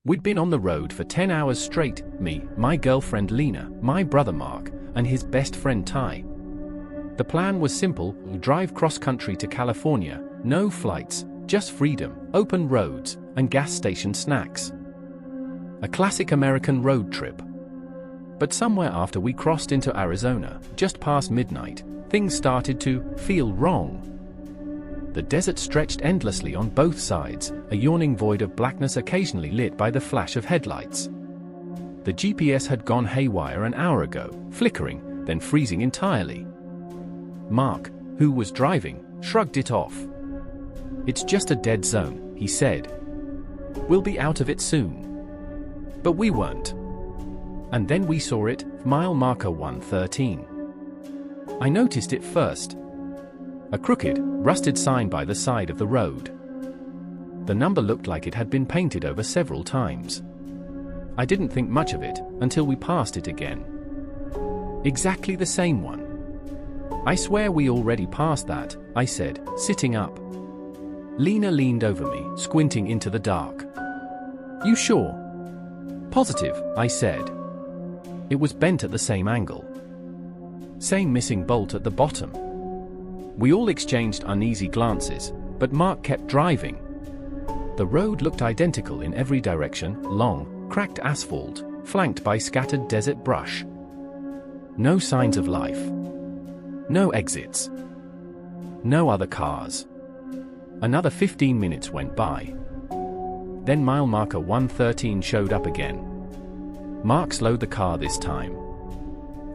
We'd been on the road for 10 hours straight, me, my girlfriend Lena, my brother Mark, and his best friend Ty. The plan was simple: drive cross-country to California, no flights, just freedom, open roads, and gas station snacks. A classic American road trip. But somewhere after we crossed into Arizona, just past midnight, things started to feel wrong. The desert stretched endlessly on both sides, a yawning void of blackness occasionally lit by the flash of headlights. The GPS had gone haywire an hour ago, flickering, then freezing entirely. Mark, who was driving, shrugged it off. "It's just a dead zone," he said. "We'll be out of it soon." But we weren't. And then we saw it, mile marker 113. I noticed it first. A crooked, rusted sign by the side of the road. The number looked like it had been painted over several times. I didn't think much of it until we passed it again. Exactly the same one. "I swear we already passed that," I said, sitting up. Lena leaned over me, squinting into the dark. "You sure?" "Positive," I said. It was bent at the same angle. Same missing bolt at the bottom. We all exchanged uneasy glances, but Mark kept driving. The road looked identical in every direction: long, cracked asphalt, flanked by scattered desert brush. No signs of life. No exits. No other cars. Another 15 minutes went by. Then mile marker 113 showed up again. Mark slowed the car this time.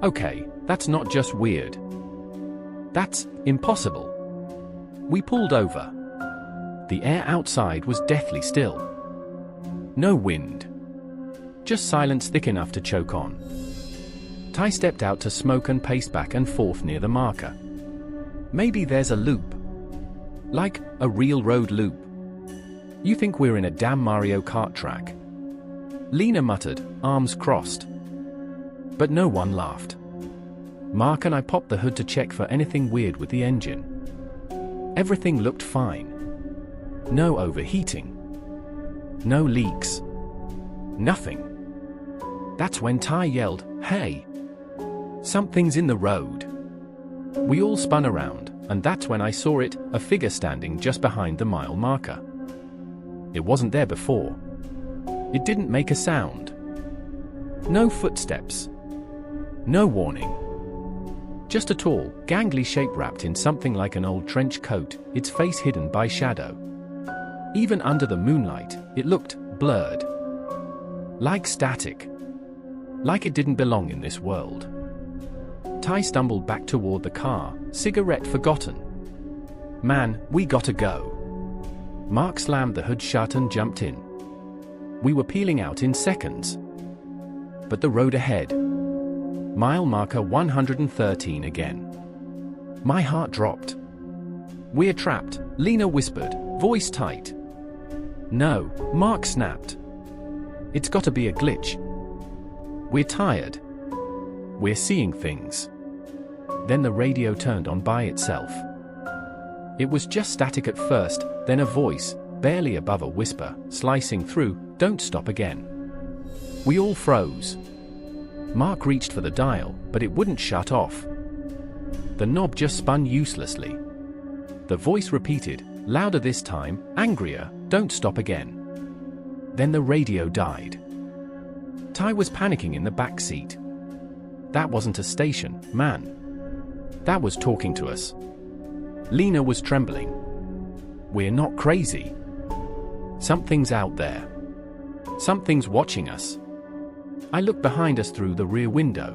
"Okay, that's not just weird. That's impossible." We pulled over. The air outside was deathly still. No wind. Just silence thick enough to choke on. Ty stepped out to smoke and paced back and forth near the marker. "Maybe there's a loop. Like a real road loop. You think we're in a damn Mario Kart track?" Lena muttered, arms crossed. But no one laughed. Mark and I popped the hood to check for anything weird with the engine. Everything looked fine. No overheating. No leaks. Nothing. That's when Ty yelled, "Hey! Something's in the road." We all spun around, and that's when I saw it, a figure standing just behind the mile marker. It wasn't there before. It didn't make a sound. No footsteps. No warning. Just a tall, gangly shape wrapped in something like an old trench coat, its face hidden by shadow. Even under the moonlight, it looked blurred. Like static. Like it didn't belong in this world. Ty stumbled back toward the car, cigarette forgotten. "Man, we gotta go." Mark slammed the hood shut and jumped in. We were peeling out in seconds. But the road ahead. Mile marker 113 again. My heart dropped. "We're trapped," Lena whispered, voice tight. "No," Mark snapped. "It's gotta be a glitch. We're tired. We're seeing things." Then the radio turned on by itself. It was just static at first, then a voice, barely above a whisper, slicing through, "Don't stop again." We all froze. Mark reached for the dial, but it wouldn't shut off. The knob just spun uselessly. The voice repeated, louder this time, angrier, "Don't stop again." Then the radio died. Ty was panicking in the back seat. That wasn't a station, man. That was talking to us. Lena was trembling. "We're not crazy. Something's out there. Something's watching us." I looked behind us through the rear window.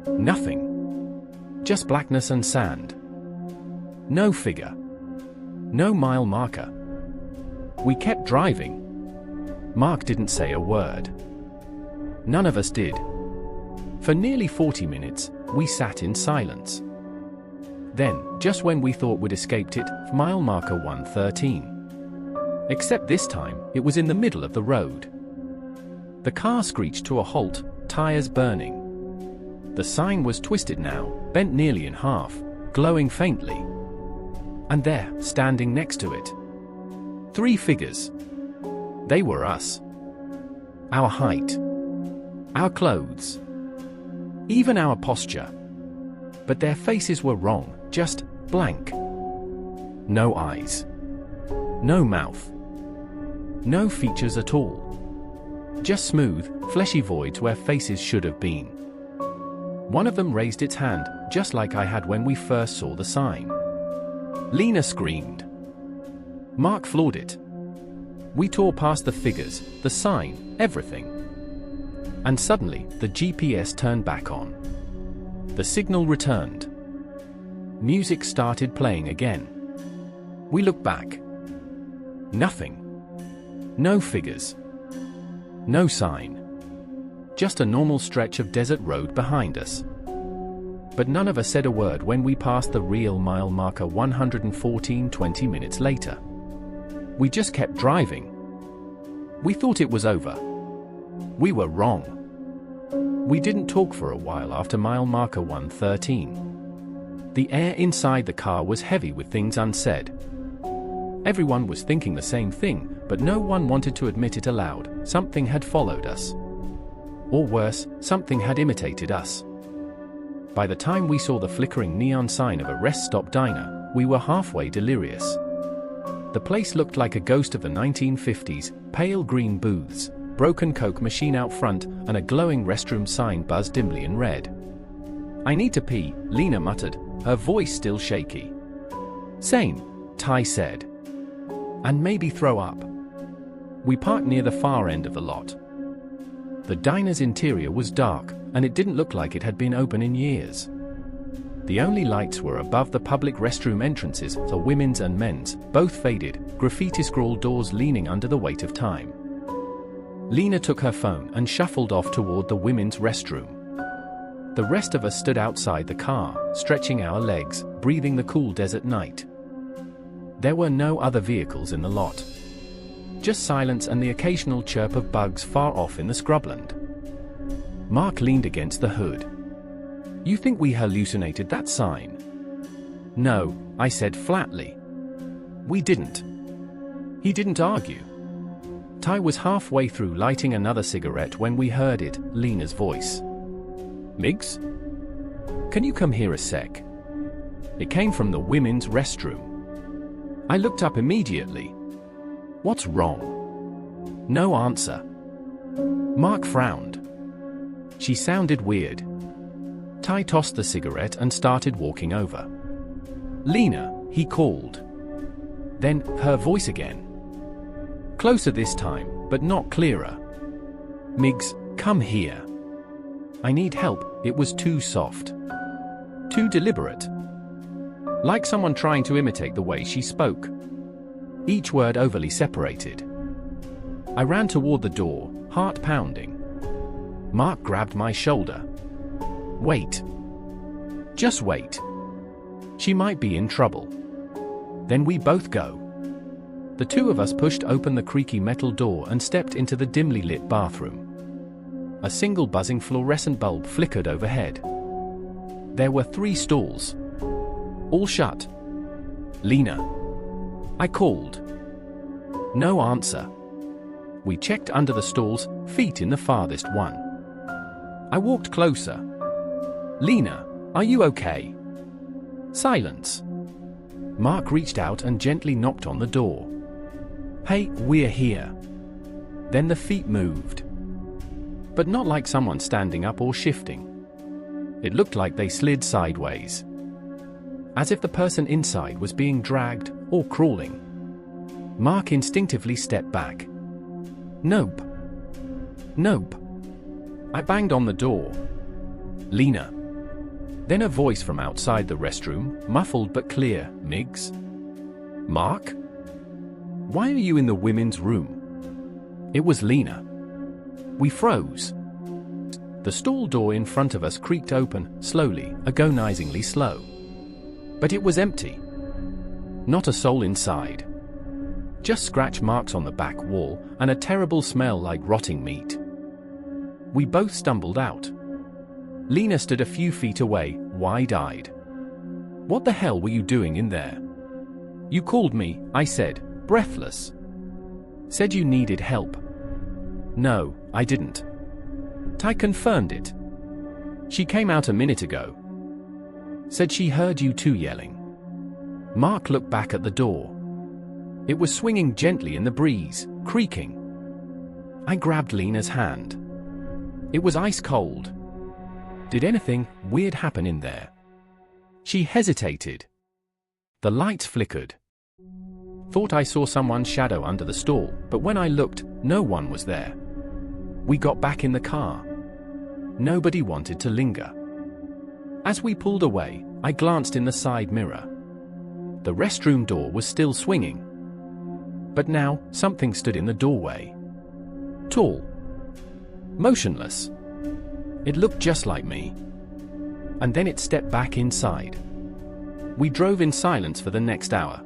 Nothing. Just blackness and sand. No figure. No mile marker. We kept driving. Mark didn't say a word. None of us did. For nearly 40 minutes, we sat in silence. Then, just when we thought we'd escaped it, mile marker 113. Except this time, it was in the middle of the road. The car screeched to a halt, tires burning. The sign was twisted now, bent nearly in half, glowing faintly. And there, standing next to it, 3 figures. They were us. our height, our clothes, even our posture. But their faces were wrong, just blank. No eyes, no mouth, no features at all. Just smooth, fleshy voids where faces should have been. One of them raised its hand, just like I had when we first saw the sign. Lena screamed. Mark floored it. We tore past the figures, the sign, everything. And suddenly, the GPS turned back on. The signal returned. Music started playing again. We looked back. Nothing. No figures. No sign. Just a normal stretch of desert road behind us. But none of us said a word when we passed the real mile marker 114 20 minutes later. We just kept driving. We thought it was over. We were wrong. We didn't talk for a while after mile marker 113. The air inside the car was heavy with things unsaid. Everyone was thinking the same thing, but no one wanted to admit it aloud. Something had followed us. Or worse, something had imitated us. By the time we saw the flickering neon sign of a rest stop diner, we were halfway delirious. The place looked like a ghost of the 1950s, pale green booths, broken Coke machine out front, and a glowing restroom sign buzzed dimly in red. "I need to pee," Lena muttered, her voice still shaky. "Same," Ty said. "And maybe throw up." We parked near the far end of the lot. The diner's interior was dark, and it didn't look like it had been open in years. The only lights were above the public restroom entrances, the women's and men's, both faded, graffiti-scrawled doors leaning under the weight of time. Lena took her phone and shuffled off toward the women's restroom. The rest of us stood outside the car, stretching our legs, breathing the cool desert night. There were no other vehicles in the lot. Just silence and the occasional chirp of bugs far off in the scrubland. Mark leaned against the hood. "You think we hallucinated that sign?" "No," I said flatly. "We didn't." He didn't argue. Ty was halfway through lighting another cigarette when we heard it, Lena's voice. "Miggs? Can you come here a sec?" It came from the women's restroom. I looked up immediately. "What's wrong?" No answer. Mark frowned. She sounded weird. Ty tossed the cigarette and started walking over. "Lena," he called. Then, her voice again. Closer this time, but not clearer. "Miggs, come here. I need help." It was too soft. Too deliberate. Like someone trying to imitate the way she spoke. Each word overly separated. I ran toward the door, heart pounding. Mark grabbed my shoulder. "Wait. Just wait. She might be in trouble." Then we both go. The two of us pushed open the creaky metal door and stepped into the dimly lit bathroom. A single buzzing fluorescent bulb flickered overhead. There were 3 stalls. All shut. "Lena," I called. No answer. We checked under the stalls, feet in the farthest one. I walked closer. "Lena, are you okay?" Silence. Mark reached out and gently knocked on the door. "Hey, we're here." Then the feet moved. But not like someone standing up or shifting. It looked like they slid sideways. As if the person inside was being dragged or crawling. Mark instinctively stepped back. "Nope. Nope." I banged on the door. "Lena." Then a voice from outside the restroom, muffled but clear. "Miggs?" "Mark? Why are you in the women's room?" It was Lena. We froze. The stall door in front of us creaked open, slowly, agonizingly slow. But it was empty. Not a soul inside. Just scratch marks on the back wall, and a terrible smell like rotting meat. We both stumbled out. Lena stood a few feet away, wide-eyed. "What the hell were you doing in there?" "You called me," I said, breathless. "Said you needed help." No, I didn't. Ty confirmed it. She came out a minute ago. Said she heard you two yelling. Mark looked back at the door. It was swinging gently in the breeze, creaking. I grabbed Lena's hand. It was ice cold. Did anything weird happen in there? She hesitated. The lights flickered. Thought I saw someone's shadow under the stall, but when I looked, no one was there. We got back in the car. Nobody wanted to linger. As we pulled away, I glanced in the side mirror. The restroom door was still swinging. But now, something stood in the doorway. Tall. Motionless. It looked just like me. And then it stepped back inside. We drove in silence for the next hour.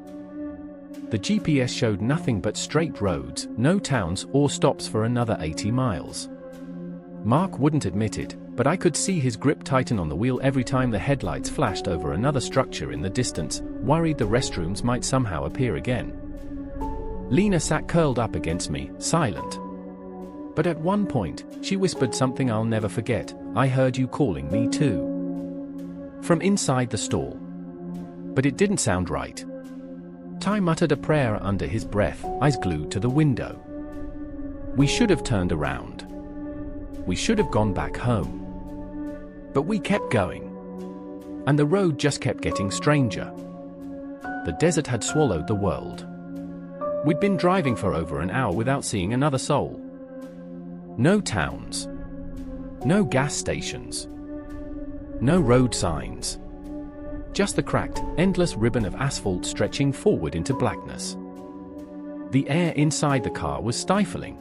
The GPS showed nothing but straight roads, no towns or stops for another 80 miles. Mark wouldn't admit it, but I could see his grip tighten on the wheel every time the headlights flashed over another structure in the distance, worried the restrooms might somehow appear again. Lena sat curled up against me, silent. But at one point, she whispered something I'll never forget. I heard you calling me too. From inside the stall. But it didn't sound right. Ty muttered a prayer under his breath, eyes glued to the window. We should have turned around. We should have gone back home. But we kept going. And the road just kept getting stranger. The desert had swallowed the world. We'd been driving for over an hour without seeing another soul. No towns. No gas stations. No road signs. Just the cracked, endless ribbon of asphalt stretching forward into blackness. The air inside the car was stifling.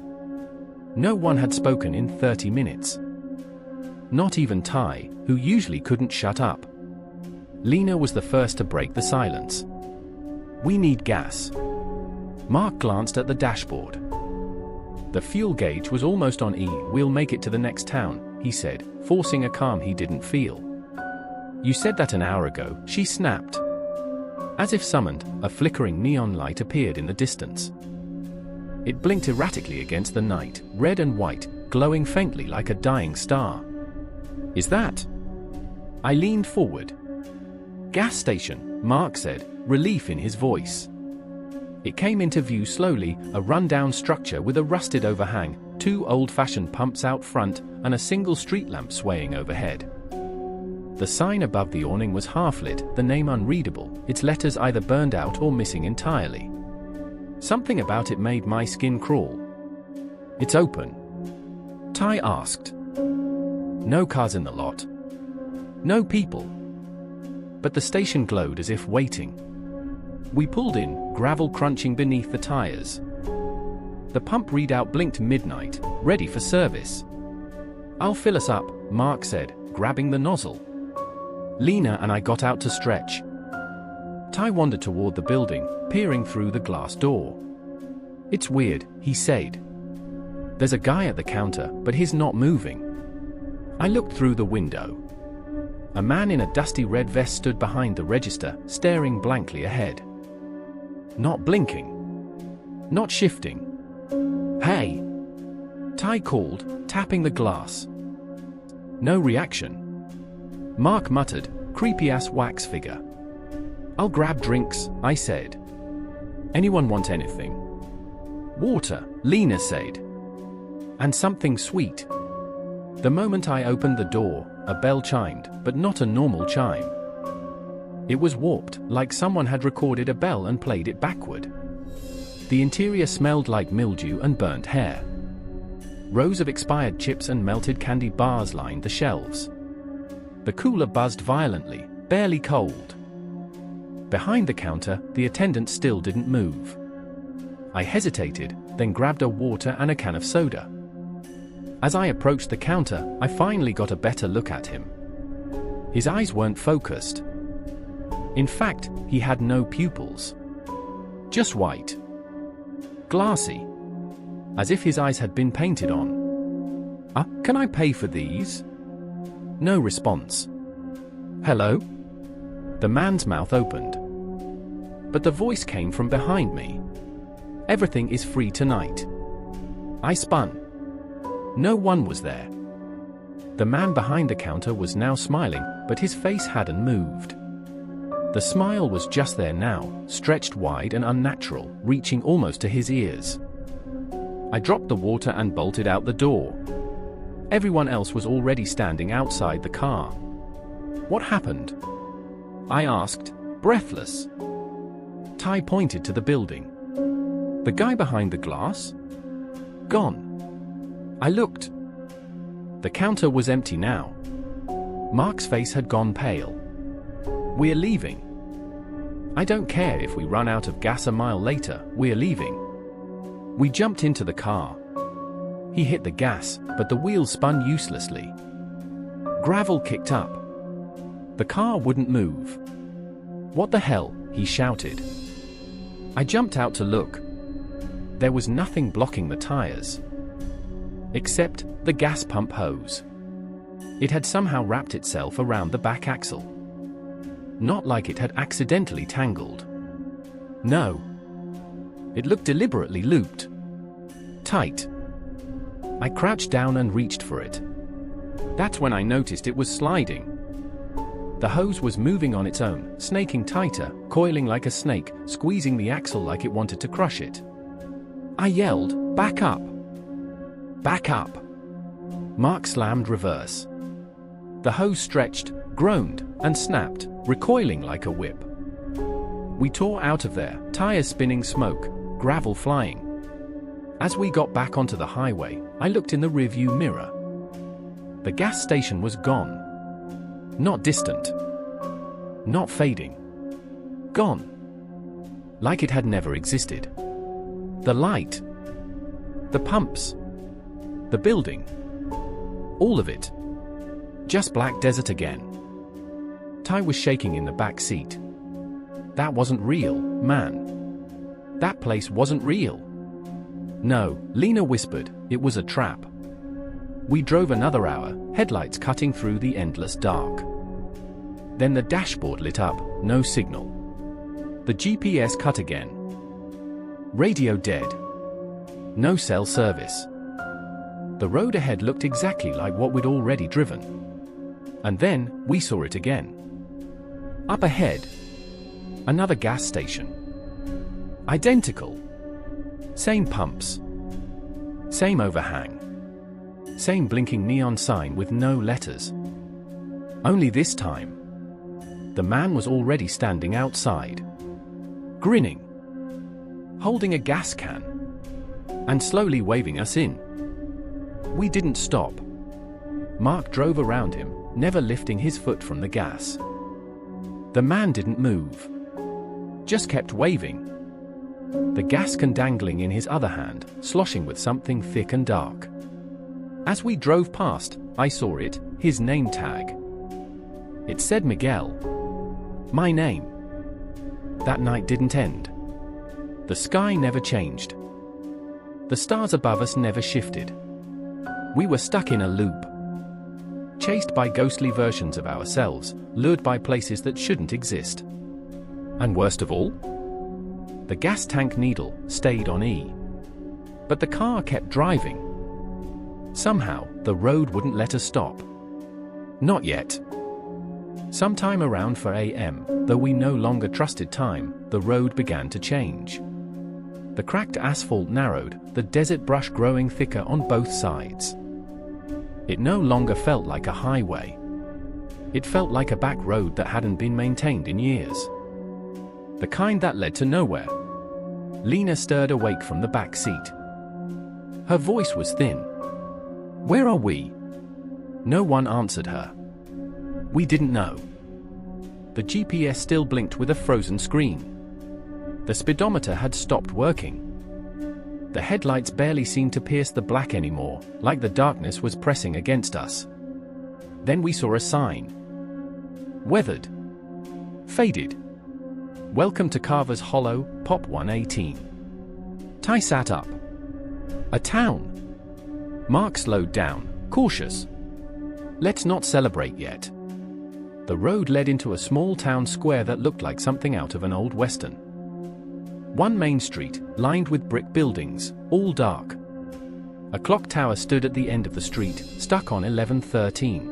No one had spoken in 30 minutes. Not even Ty, who usually couldn't shut up. Lena was the first to break the silence. We need gas. Mark glanced at the dashboard. The fuel gauge was almost on E. We'll make it to the next town, he said, forcing a calm he didn't feel. You said that an hour ago, she snapped. As if summoned, a flickering neon light appeared in the distance. It blinked erratically against the night, red and white, glowing faintly like a dying star. Is that? I leaned forward. Gas station, Mark said, relief in his voice. It came into view slowly, a run-down structure with a rusted overhang, 2 old-fashioned pumps out front, and a single street lamp swaying overhead. The sign above the awning was half-lit, the name unreadable, its letters either burned out or missing entirely. Something about it made my skin crawl. It's open? Ty asked. No cars in the lot. No people. But the station glowed as if waiting. We pulled in, gravel crunching beneath the tires. The pump readout blinked midnight, ready for service. I'll fill us up, Mark said, grabbing the nozzle. Lena and I got out to stretch. Ty wandered toward the building, peering through the glass door. It's weird, he said. There's a guy at the counter, but he's not moving. I looked through the window. A man in a dusty red vest stood behind the register, staring blankly ahead. Not blinking. Not shifting. Hey! Ty called, tapping the glass. No reaction. Mark muttered, creepy-ass wax figure. I'll grab drinks, I said. Anyone want anything? Water, Lena said. And something sweet. The moment I opened the door, a bell chimed, but not a normal chime. It was warped, like someone had recorded a bell and played it backward. The interior smelled like mildew and burnt hair. Rows of expired chips and melted candy bars lined the shelves. The cooler buzzed violently, barely cold. Behind the counter, the attendant still didn't move. I hesitated, then grabbed a water and a can of soda. As I approached the counter, I finally got a better look at him. His eyes weren't focused. In fact, he had no pupils. Just white. Glassy. As if his eyes had been painted on. Can I pay for these? No response. Hello? The man's mouth opened. But the voice came from behind me. Everything is free tonight. I spun. No one was there. The man behind the counter was now smiling, but his face hadn't moved. The smile was just there now, stretched wide and unnatural, reaching almost to his ears. I dropped the water and bolted out the door. Everyone else was already standing outside the car. What happened? I asked, breathless. Ty pointed to the building. The guy behind the glass? Gone. I looked. The counter was empty now. Mark's face had gone pale. We're leaving. I don't care if we run out of gas a mile later, we're leaving. We jumped into the car. He hit the gas, but the wheels spun uselessly. Gravel kicked up. The car wouldn't move. What the hell? He shouted. I jumped out to look. There was nothing blocking the tires. Except the gas pump hose. It had somehow wrapped itself around the back axle. Not like it had accidentally tangled. No. It looked deliberately looped. Tight. I crouched down and reached for it. That's when I noticed it was sliding. The hose was moving on its own, snaking tighter, coiling like a snake, squeezing the axle like it wanted to crush it. I yelled, "Back up! Back up!" Mark slammed reverse. The hose stretched, groaned, and snapped, recoiling like a whip. We tore out of there, tires spinning smoke, gravel flying. As we got back onto the highway, I looked in the rearview mirror. The gas station was gone. Not distant. Not fading. Gone. Like it had never existed. The light. The pumps. The building. All of it. Just black desert again. Ty was shaking in the back seat. That wasn't real, man. That place wasn't real. No, Lena whispered, it was a trap. We drove another hour, headlights cutting through the endless dark. Then the dashboard lit up, no signal. The GPS cut again. Radio dead. No cell service. The road ahead looked exactly like what we'd already driven. And then, we saw it again. Up ahead. Another gas station. Identical. Same pumps. Same overhang. Same blinking neon sign with no letters. Only this time, the man was already standing outside. Grinning. Holding a gas can. And slowly waving us in. We didn't stop. Mark drove around him, never lifting his foot from the gas. The man didn't move. Just kept waving. The gas can dangling in his other hand, sloshing with something thick and dark. As we drove past, I saw it, his name tag. It said Miguel. My name. That night didn't end. The sky never changed. The stars above us never shifted. We were stuck in a loop. Chased by ghostly versions of ourselves, lured by places that shouldn't exist. And worst of all, the gas tank needle stayed on E. But the car kept driving. Somehow, the road wouldn't let us stop. Not yet. Sometime around 4 a.m., though we no longer trusted time, the road began to change. The cracked asphalt narrowed, the desert brush growing thicker on both sides. It no longer felt like a highway. It felt like a back road that hadn't been maintained in years. The kind that led to nowhere. Lena stirred awake from the back seat. Her voice was thin. Where are we? No one answered her. We didn't know. The GPS still blinked with a frozen screen. The speedometer had stopped working. The headlights barely seemed to pierce the black anymore, like the darkness was pressing against us. Then we saw a sign. Weathered. Faded. Welcome to Carver's Hollow, Pop 118. Ty sat up. A town. Mark slowed down, cautious. Let's not celebrate yet. The road led into a small town square that looked like something out of an old western. One main street, lined with brick buildings, all dark. A clock tower stood at the end of the street, stuck on 1113.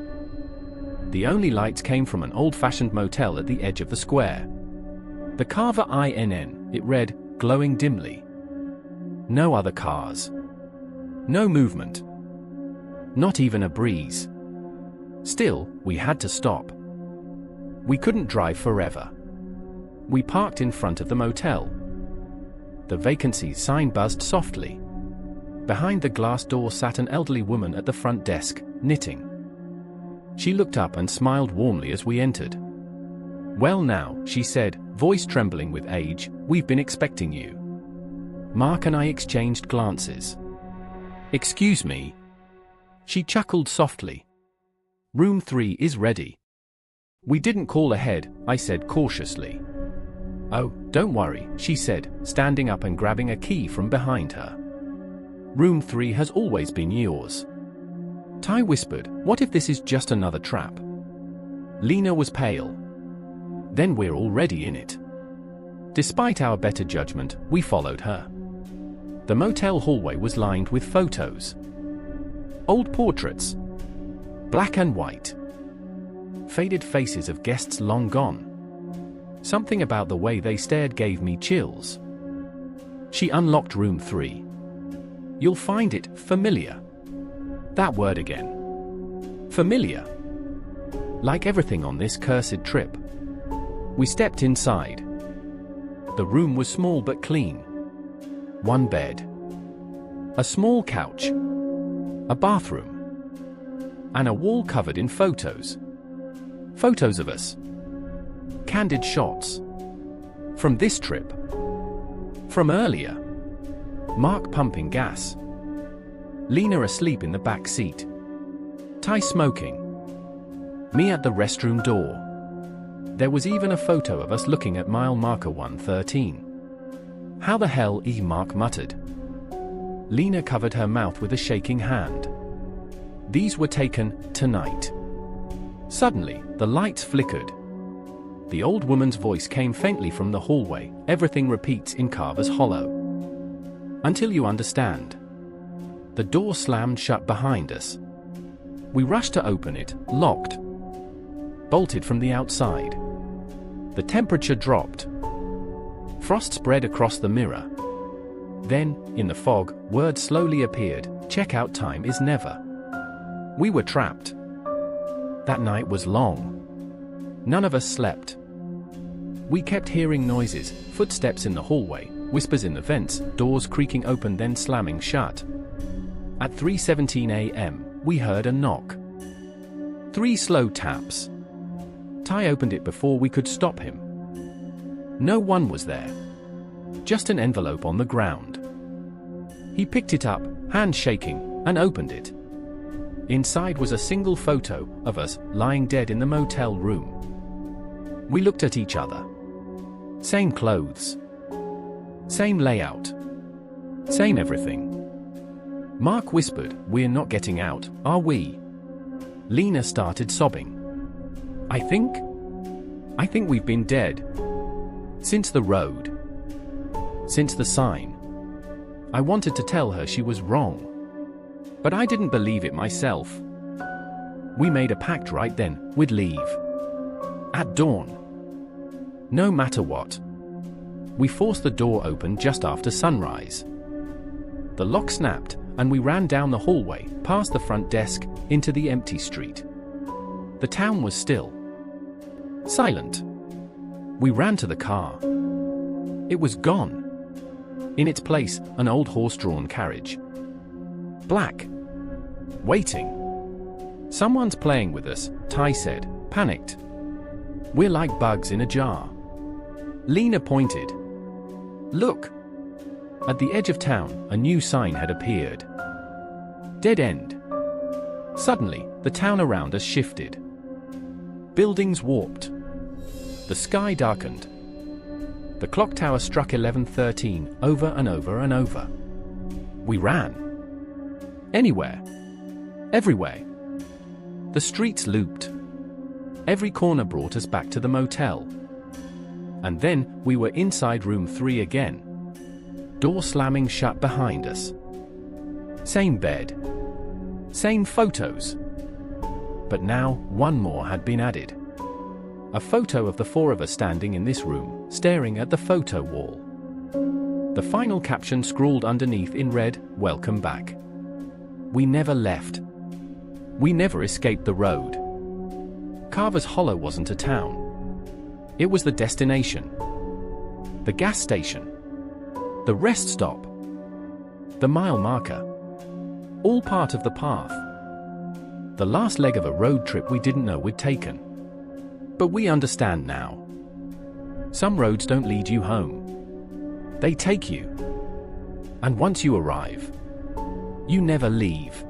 The only lights came from an old-fashioned motel at the edge of the square. The Carver INN, it read, glowing dimly. No other cars. No movement. Not even a breeze. Still, we had to stop. We couldn't drive forever. We parked in front of the motel. The vacancy sign buzzed softly. Behind the glass door sat an elderly woman at the front desk, knitting. She looked up and smiled warmly as we entered. "Well now," she said, voice trembling with age, "we've been expecting you." Mark and I exchanged glances. "Excuse me." She chuckled softly. "Room 3 is ready." "We didn't call ahead," I said cautiously. "Oh, don't worry," she said, standing up and grabbing a key from behind her. "Room 3 has always been yours." Ty whispered, "What if this is just another trap?" Lena was pale. "Then we're already in it." Despite our better judgment, we followed her. The motel hallway was lined with photos. Old portraits. Black and white. Faded faces of guests long gone. Something about the way they stared gave me chills. She unlocked room 3. "You'll find it familiar." That word again. Familiar. Like everything on this cursed trip. We stepped inside. The room was small but clean. One bed. A small couch. A bathroom. And a wall covered in photos. Photos of us. Candid shots. From this trip. From earlier. Mark pumping gas. Lena asleep in the back seat. Ty smoking. Me at the restroom door. There was even a photo of us looking at mile marker 113. "How the hell?" Mark muttered. Lena covered her mouth with a shaking hand. "These were taken tonight." Suddenly, the lights flickered. The old woman's voice came faintly from the hallway. "Everything repeats in Carver's Hollow. Until you understand." The door slammed shut behind us. We rushed to open it, locked. Bolted from the outside. The temperature dropped. Frost spread across the mirror. Then, in the fog, words slowly appeared. "Checkout time is never." We were trapped. That night was long. None of us slept. We kept hearing noises, footsteps in the hallway, whispers in the vents, doors creaking open then slamming shut. At 3:17 a.m., we heard a knock. 3 slow taps. Ty opened it before we could stop him. No one was there. Just an envelope on the ground. He picked it up, hand shaking, and opened it. Inside was a single photo of us lying dead in the motel room. We looked at each other. Same clothes. Same layout. Same everything. Mark whispered, "We're not getting out, are we?" Lena started sobbing. I think we've been dead. Since the road. Since the sign." I wanted to tell her she was wrong. But I didn't believe it myself. We made a pact right then, we'd leave. At dawn. No matter what. We forced the door open just after sunrise. The lock snapped, and we ran down the hallway, past the front desk, into the empty street. The town was still. Silent. We ran to the car. It was gone. In its place, an old horse-drawn carriage. Black. Waiting. "Someone's playing with us," Ty said, panicked. "We're like bugs in a jar." Lena pointed. "Look." At the edge of town, a new sign had appeared. Dead end. Suddenly, the town around us shifted. Buildings warped. The sky darkened. The clock tower struck 11:13, over and over and over. We ran. Anywhere. Everywhere. The streets looped. Every corner brought us back to the motel. And then, we were inside room 3 again. Door slamming shut behind us. Same bed. Same photos. But now, one more had been added. A photo of the four of us standing in this room, staring at the photo wall. The final caption scrawled underneath in red, "Welcome back. We never left. We never escaped the road." Carver's Hollow wasn't a town. It was the destination. The gas station. The rest stop. The mile marker. All part of the path. The last leg of a road trip we didn't know we'd taken. But we understand now. Some roads don't lead you home. They take you. And once you arrive, you never leave.